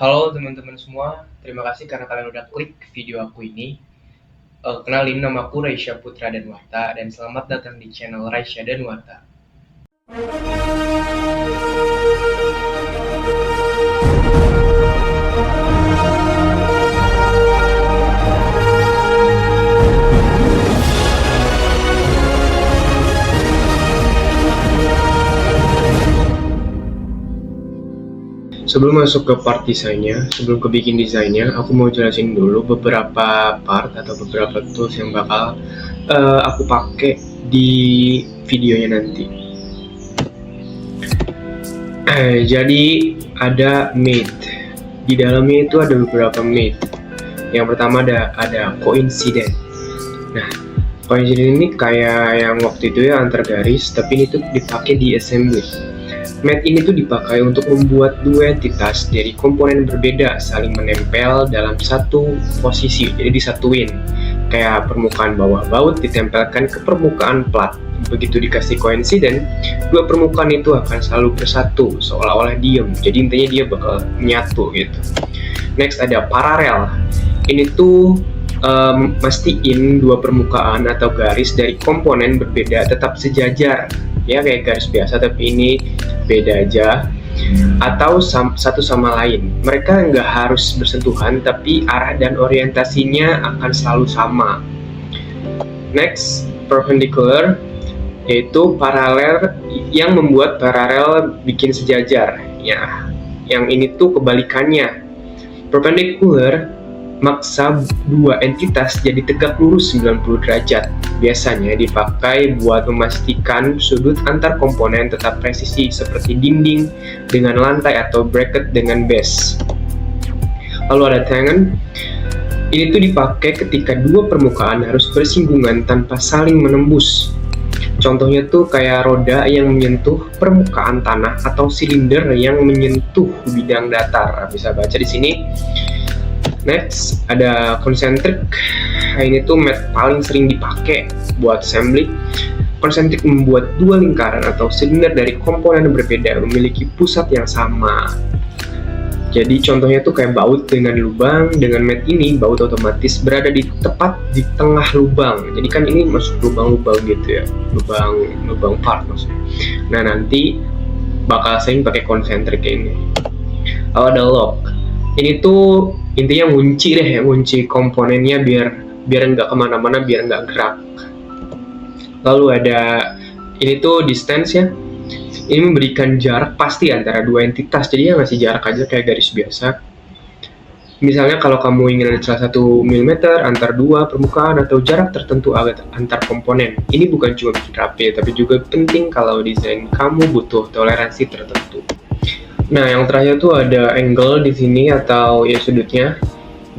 Halo teman-teman semua, terima kasih karena kalian udah klik video aku ini. Kenalin, nama aku Raisya Putra Danwarta dan selamat datang di channel Raisya Danwarta. Sebelum masuk ke part desainnya, sebelum ke bikin desainnya, aku mau jelasin dulu beberapa part atau beberapa tools yang bakal aku pakai di videonya nanti. Jadi ada mate. Di dalamnya itu ada beberapa mate. Yang pertama ada coincident. Nah, coincident ini kayak yang waktu itu ya antar garis, tapi ini tuh dipakai di assembly. Mat ini tuh dipakai untuk membuat dua entitas dari komponen berbeda saling menempel dalam satu posisi, jadi disatuin. Kayak permukaan bawah baut ditempelkan ke permukaan plat. Begitu dikasih coincident, dua permukaan itu akan selalu bersatu, seolah-olah diem. Jadi intinya dia bakal menyatu gitu. Next ada paralel. Ini tuh mastiin dua permukaan atau garis dari komponen berbeda tetap sejajar. Ya kayak garis biasa, tapi ini beda aja, atau satu sama lain. Mereka nggak harus bersentuhan, tapi arah dan orientasinya akan selalu sama. Next, perpendicular, yaitu paralel yang membuat paralel bikin sejajar. Ya, yang ini tuh kebalikannya. Perpendicular maksa dua entitas jadi tegak lurus 90 derajat. Biasanya dipakai buat memastikan sudut antar komponen tetap presisi seperti dinding dengan lantai atau bracket dengan base. Lalu ada tangent. Ini tuh dipakai ketika dua permukaan harus bersinggungan tanpa saling menembus. Contohnya tuh kayak roda yang menyentuh permukaan tanah atau silinder yang menyentuh bidang datar. Bisa baca di sini. Next ada concentric. Ini tuh mat paling sering dipakai buat assembly. Concentric membuat dua lingkaran atau silinder dari komponen berbeda memiliki pusat yang sama. Jadi contohnya tuh kayak baut dengan lubang. Dengan mat ini baut otomatis berada tepat di tengah lubang. Jadi kan ini masuk lubang-lubang gitu ya, lubang part maksudnya. Nah nanti bakal sering pakai concentric ini. Lalu ada lock. Ini tuh intinya ngunci deh ya, ngunci komponennya biar nggak kemana-mana, biar nggak gerak. Lalu ada ini tuh distance ya. Ini memberikan jarak pasti antara dua entitas, jadi ya ngasih jarak aja kayak garis biasa. Misalnya kalau kamu ingin ada salah 1 mm antar dua permukaan atau jarak tertentu antar komponen. Ini bukan cuma bikin rapi, tapi juga penting kalau desain kamu butuh toleransi tertentu. Nah, yang terakhir tuh ada angle di sini atau ya sudutnya,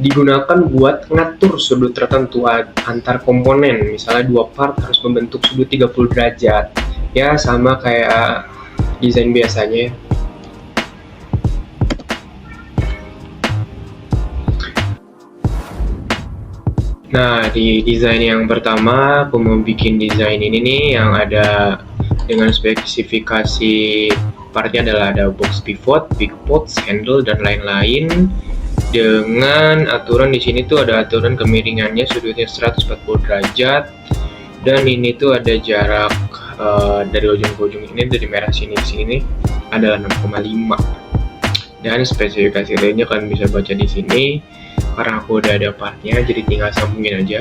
digunakan buat ngatur sudut tertentu antar komponen. Misalnya dua part harus membentuk sudut 30 derajat. Ya sama kayak desain biasanya. Nah, di desain yang pertama aku mau bikin desain ini nih yang ada dengan spesifikasi partnya adalah ada box pivot, big pots, handle dan lain-lain. Dengan aturan di sini tuh ada aturan kemiringannya sudutnya 140 derajat dan ini tuh ada jarak dari ujung ke ujung ini, dari merah sini ke sini adalah 6,5. Dan spesifikasi lainnya kalian bisa baca di sini. Karena aku udah ada partnya, jadi tinggal sambungin aja.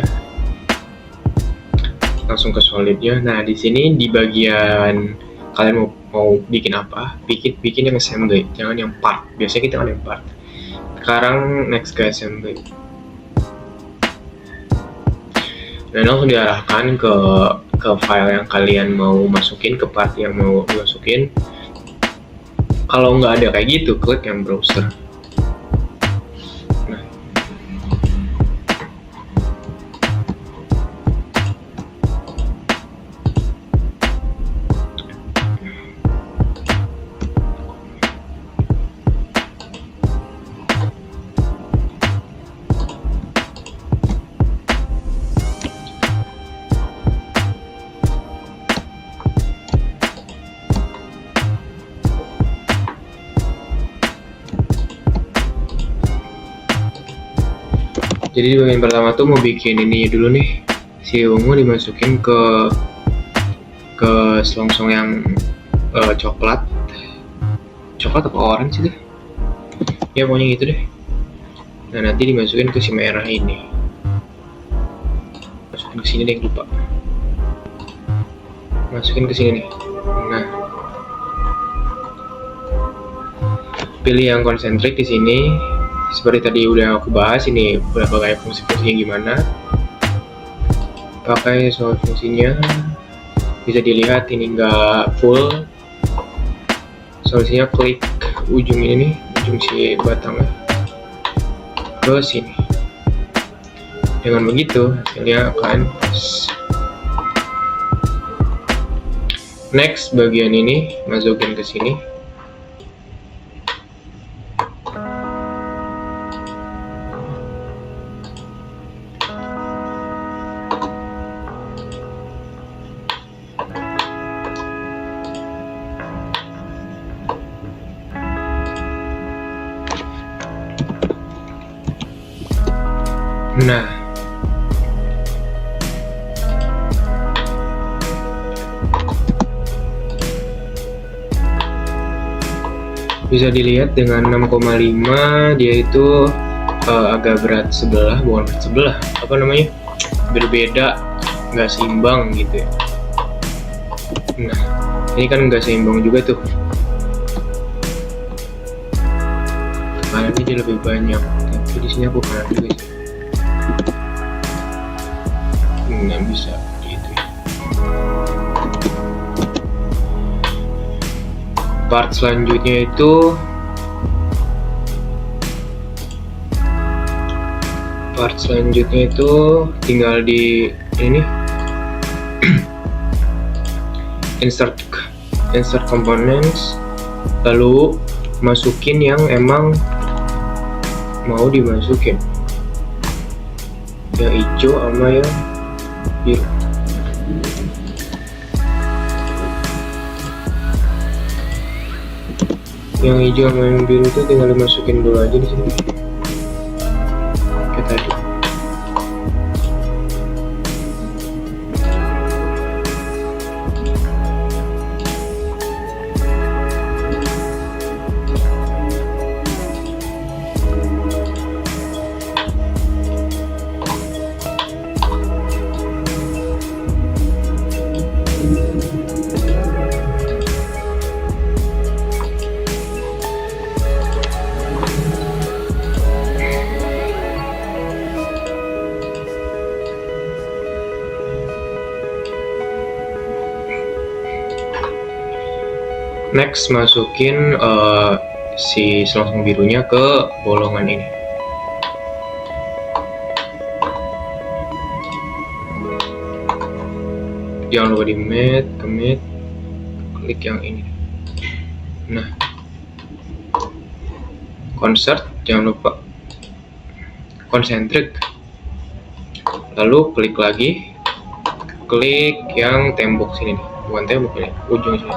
Langsung ke solidnya. Nah di sini di bagian kalian mau bikin apa? Bikin yang assembly, jangan yang part. Biasanya kita kan yang part. Sekarang next ke assembly. Dan langsung diarahkan ke file yang kalian mau masukin, ke part yang mau dimasukin. Kalau nggak ada kayak gitu, klik yang browser. Jadi di bagian pertama tuh mau bikin ini dulu nih, si ungu dimasukin ke selongsong yang coklat atau orange deh ya, pokoknya gitu deh. Nah nanti dimasukin ke si merah ini, masukin ke sini deh, lupa masukin ke sini nih. Nah pilih yang konsentrik di sini. Seperti tadi udah aku bahas, ini berapa gaya fungsinya gimana. Pakai soal fungsinya, bisa dilihat ini nggak full. Solusinya klik ujung ini nih, ujung si batangnya ke sini. Dengan begitu hasilnya akan pas. Next, bagian ini masukin ke sini. Nah, bisa dilihat dengan 6,5 dia itu agak berat sebelah, bukan berat sebelah, apa namanya, berbeda, nggak seimbang gitu ya. Nah, ini kan nggak seimbang juga tuh, kanannya dia lebih banyak, tapi di sini aku kanan juga sih. Nggak bisa gitu ya. Part selanjutnya itu tinggal di ini insert components, lalu masukin yang emang mau dimasukin, yang hijau sama yang biru. Yang hijau sama yang biru itu tinggal dimasukin dulu aja di sini. Kayak tadi. Next, masukin si selongsong birunya ke bolongan ini. Jangan lupa di matte, klik yang ini. Nah, concert, jangan lupa konsentrik. Lalu klik lagi, klik yang tembok sini nih, bukan tembok ini, ujung sini.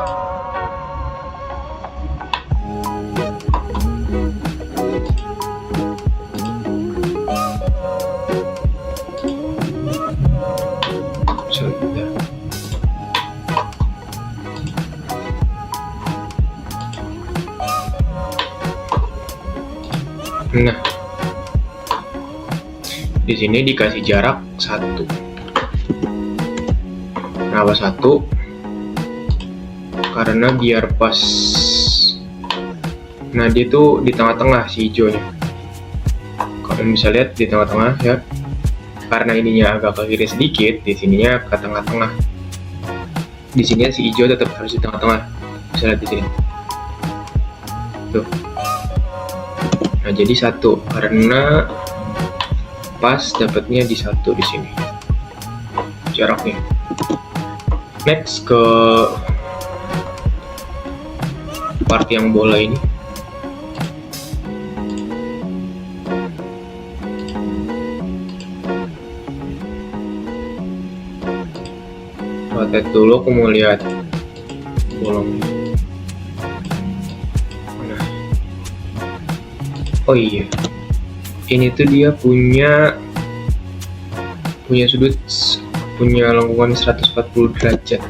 Nah, di sini dikasih jarak 1. Kenapa 1? Karena biar pas. Nah, dia tuh di tengah-tengah si hijaunya. Kalian bisa lihat di tengah-tengah ya. Karena ininya agak ke kiri sedikit, di sininya ke tengah-tengah. Di sini si hijau tetap harus di tengah-tengah. Bisa lihat di sini. Tuh. Nah, jadi 1 karena pas dapatnya di 1 di sini jaraknya. Next ke part yang bola ini. Rotate dulu, aku mau lihat bolongnya. Oh iya, ini tuh dia punya punya sudut, punya lengkungan 140 derajat.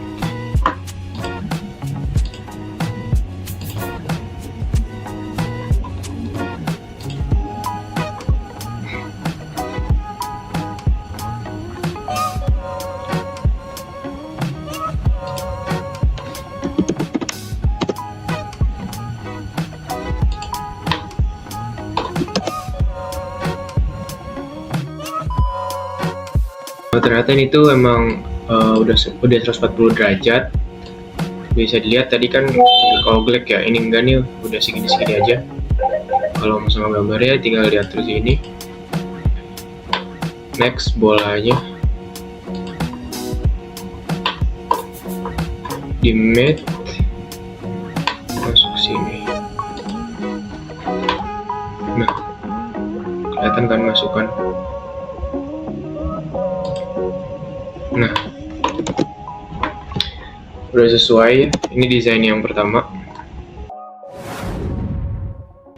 Ternyata ini tuh emang udah 140 derajat. Bisa dilihat tadi kan kalau black ya, ini enggak nih, udah segini-segini aja. Kalau mau sama gambarnya tinggal lihat terus ini. Next, bolanya di matte, masuk sini. Nah, kelihatan kan masukan. Nah, udah sesuai. Ini desain yang pertama.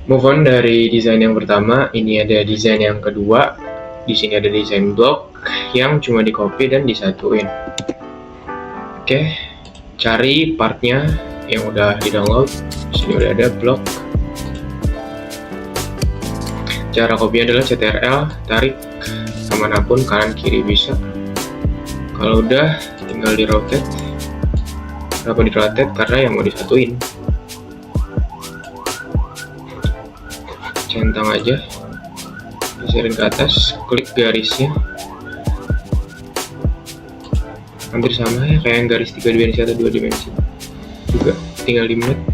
Move on dari desain yang pertama, ini ada desain yang kedua. Di sini ada desain blok yang cuma di copy dan disatuin. Oke, cari partnya yang udah di download. Di sini udah ada blok. Cara copy adalah CTRL, tarik kemanapun, kanan kiri bisa. Kalau udah, tinggal di rotate. Kenapa di rotate? Karena yang mau disatuin. Centang aja, geserin ke atas, klik garisnya. Hampir sama ya, kayak yang garis 3 dimensi atau 2 dimensi. Juga tinggal di matte.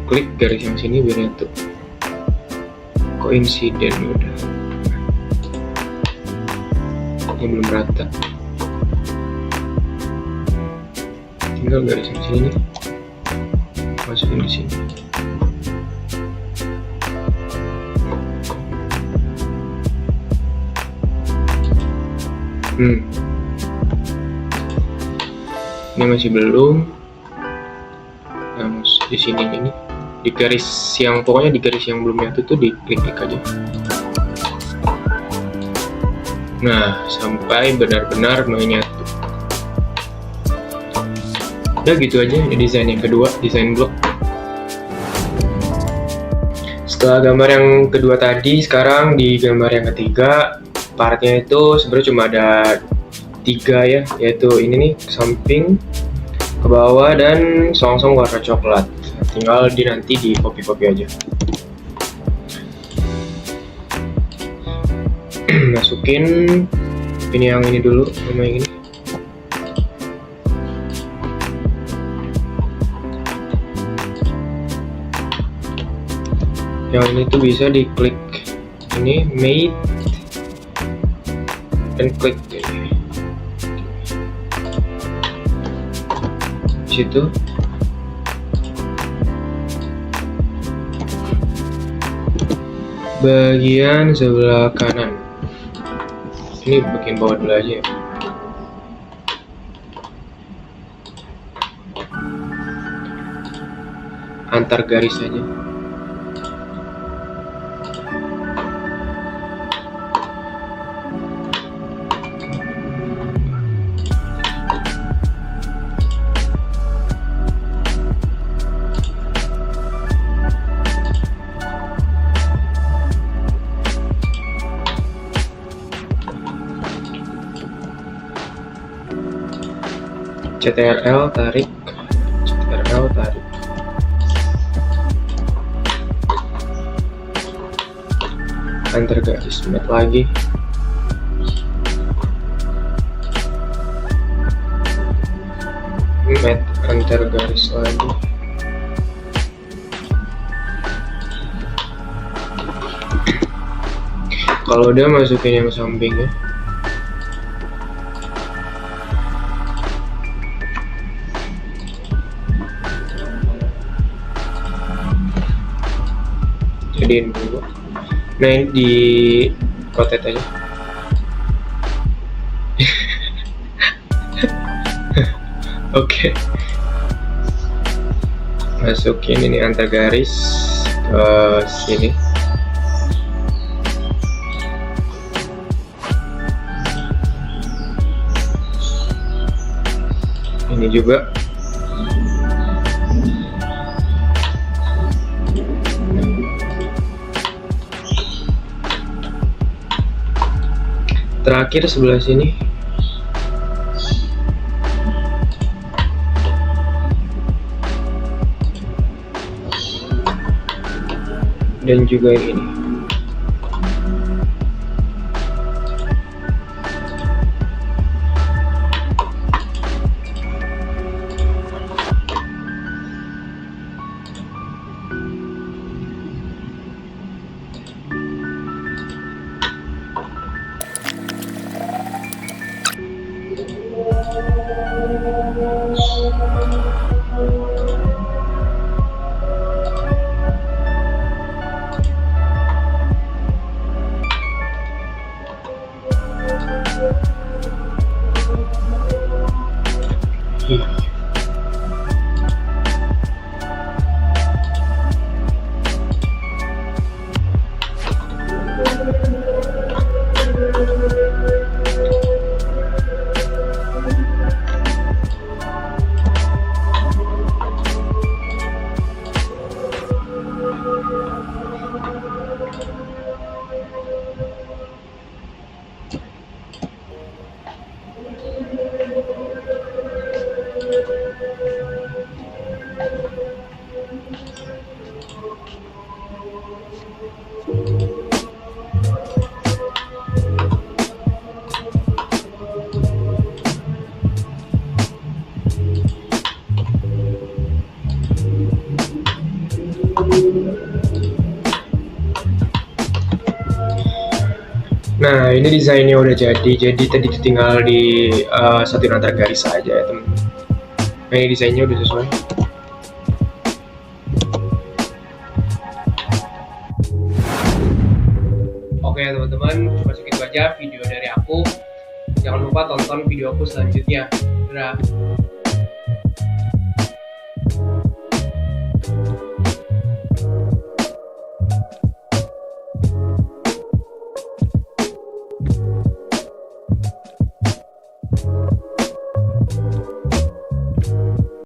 Klik garis yang sini biar nyatu. Coincident udah. Ini belum rata, tinggal garis yang sini nih, masukin ke sini. Ini masih belum. Nah, di sini ini di garis yang, pokoknya di garis yang belum nyatu tuh diklik-klik aja. Nah, sampai benar-benar menyatu. Udah gitu aja, ini desain yang kedua, desain blok. Setelah gambar yang kedua tadi, sekarang di gambar yang ketiga, partnya itu sebenarnya cuma ada 3 ya, yaitu ini nih, ke samping, ke bawah, dan song-song warna coklat. Tinggal nanti di copy-copy aja. Masukin ini, yang ini dulu sama yang ini. Yang ini tuh bisa diklik ini made dan klik ini. Di situ bagian sebelah kanan. Ini bagian bawah dulu aja ya. Antar garis aja. CTRL tarik, CTRL tarik. Antar garis, matte lagi. Matte antar garis lagi. Kalau udah, masukin yang sampingnya. Jadiin dulu. Nah, ini di rotate aja. Oke. Masukin ini antar garis ke sini. Ini juga. Terakhir sebelah sini. Dan juga yang ini. Nah, ini desainnya udah jadi. Jadi tadi tinggal di satuin antar garis saja ya teman. Nah, ini desainnya udah sesuai. Oke teman-teman, cuma segitu aja video dari aku. Jangan lupa tonton video aku selanjutnya. Dadah.